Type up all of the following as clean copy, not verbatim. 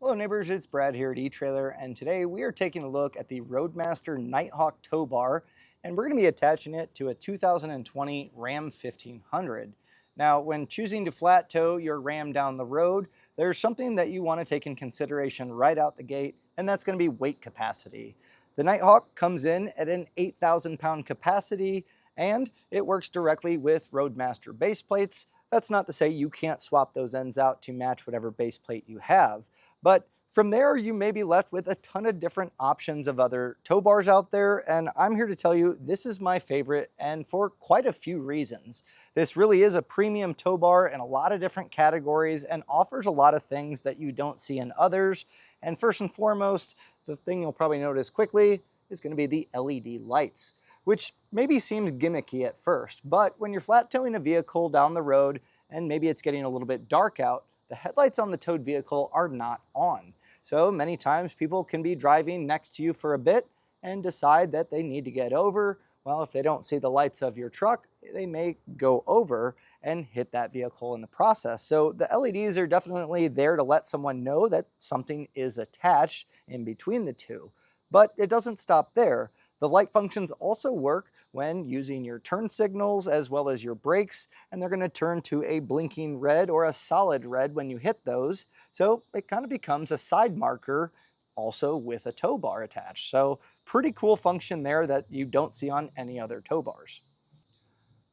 Hello neighbors, it's Brad here at eTrailer, and today we are taking a look at the Roadmaster Nighthawk Tow Bar, and we're going to be attaching it to a 2020 Ram 1500. Now, when choosing to flat tow your Ram down the road, there's something that you want to take in consideration right out the gate, and that's going to be weight capacity. The Nighthawk comes in at an 8,000 pound capacity, and it works directly with Roadmaster base plates. That's not to say you can't swap those ends out to match whatever base plate you have. But from there, you may be left with a ton of different options of other tow bars out there, and I'm here to tell you this is my favorite, and for quite a few reasons. This really is a premium tow bar in a lot of different categories and offers a lot of things that you don't see in others. And first and foremost, the thing you'll probably notice quickly is going to be the LED lights, which maybe seems gimmicky at first, but when you're flat towing a vehicle down the road and maybe it's getting a little bit dark out, the headlights on the towed vehicle are not on. So many times people can be driving next to you for a bit and decide that they need to get over. Well, if they don't see the lights of your truck, they may go over and hit that vehicle in the process. So the LEDs are definitely there to let someone know that something is attached in between the two. But it doesn't stop there. The light functions also work when using your turn signals as well as your brakes, and they're going to turn to a blinking red or a solid red when you hit those. So it kind of becomes a side marker also with a tow bar attached. So pretty cool function there that you don't see on any other tow bars.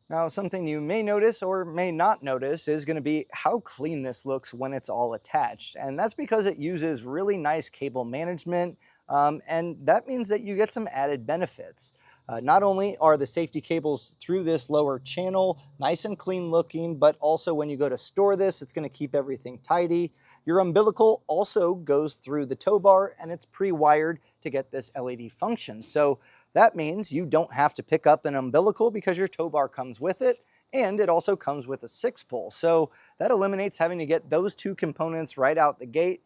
Now, something you may notice or may not notice is going to be how clean this looks when it's all attached. And that's because it uses really nice cable management, and that means that you get some added benefits. Not only are the safety cables through this lower channel nice and clean looking, but also when you go to store this, it's going to keep everything tidy. Your umbilical also goes through the tow bar, and it's pre-wired to get this LED function. So that means you don't have to pick up an umbilical because your tow bar comes with it, and it also comes with a 6-pole. So that eliminates having to get those two components right out the gate,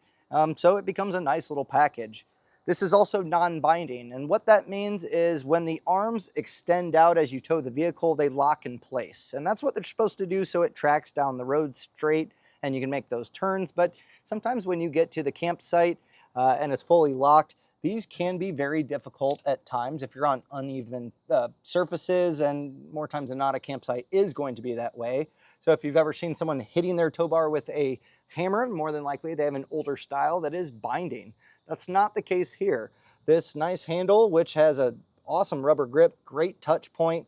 so it becomes a nice little package. This is also non-binding, and what that means is when the arms extend out as you tow the vehicle, they lock in place. And that's what they're supposed to do so it tracks down the road straight and you can make those turns. But sometimes when you get to the campsite and it's fully locked, these can be very difficult at times if you're on uneven surfaces, and more times than not, a campsite is going to be that way. So if you've ever seen someone hitting their tow bar with a hammer, more than likely they have an older style that is binding. That's not the case here. This nice handle, which has an awesome rubber grip, great touch point,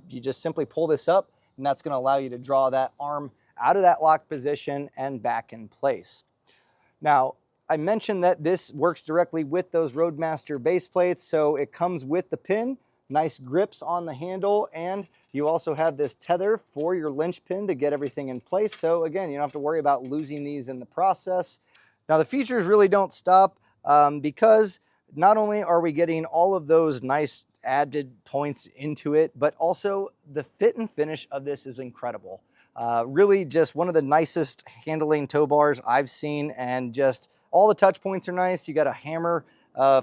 you just simply pull this up, and that's going to allow you to draw that arm out of that locked position and back in place. Now, I mentioned that this works directly with those Roadmaster base plates, so it comes with the pin, nice grips on the handle, and you also have this tether for your linch pin to get everything in place. So again, you don't have to worry about losing these in the process. Now the features really don't stop because not only are we getting all of those nice added points into it, but also the fit and finish of this is incredible. Really just one of the nicest handling tow bars I've seen, and just all the touch points are nice. You got a hammer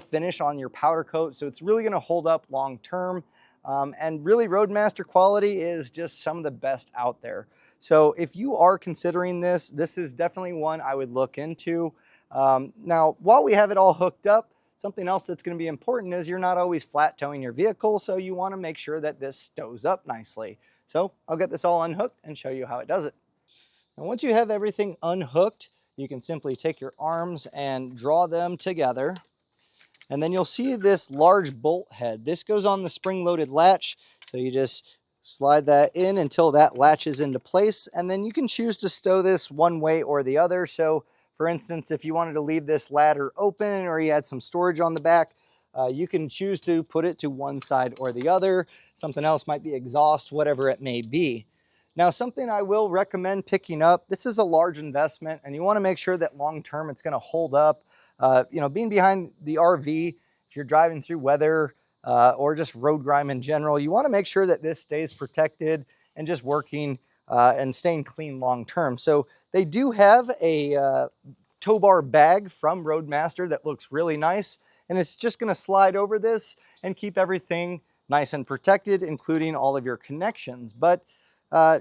finish on your powder coat, so it's really going to hold up long term. And really Roadmaster quality is just some of the best out there. So if you are considering this, this is definitely one I would look into. Now, while we have it all hooked up, something else that's going to be important is you're not always flat towing your vehicle, so you want to make sure that this stows up nicely. So I'll get this all unhooked and show you how it does it. And once you have everything unhooked, you can simply take your arms and draw them together. And then you'll see this large bolt head. This goes on the spring-loaded latch, so you just slide that in until that latches into place, and then you can choose to stow this one way or the other. So for instance, if you wanted to leave this ladder open or you had some storage on the back, you can choose to put it to one side or the other. Something else might be exhaust, whatever it may be. Now, something I will recommend picking up, this is a large investment, and you want to make sure that long-term it's going to hold up. You know, being behind the RV, if you're driving through weather or just road grime in general, you want to make sure that this stays protected and just working and staying clean long-term. So they do have a tow bar bag from Roadmaster that looks really nice, and it's just going to slide over this and keep everything nice and protected, including all of your connections. But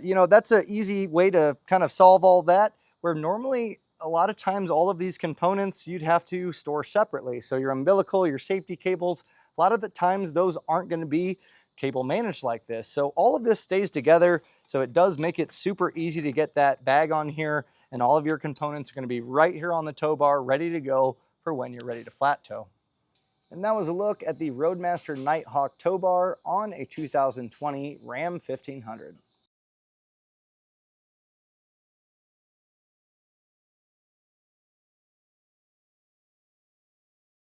you know, that's an easy way to kind of solve all that, where normally a lot of times all of these components you'd have to store separately. So your umbilical, your safety cables, a lot of the times those aren't going to be cable managed like this. So all of this stays together. So it does make it super easy to get that bag on here, and all of your components are going to be right here on the tow bar, ready to go for when you're ready to flat tow. And that was a look at the Roadmaster Nighthawk Tow Bar on a 2020 Ram 1500.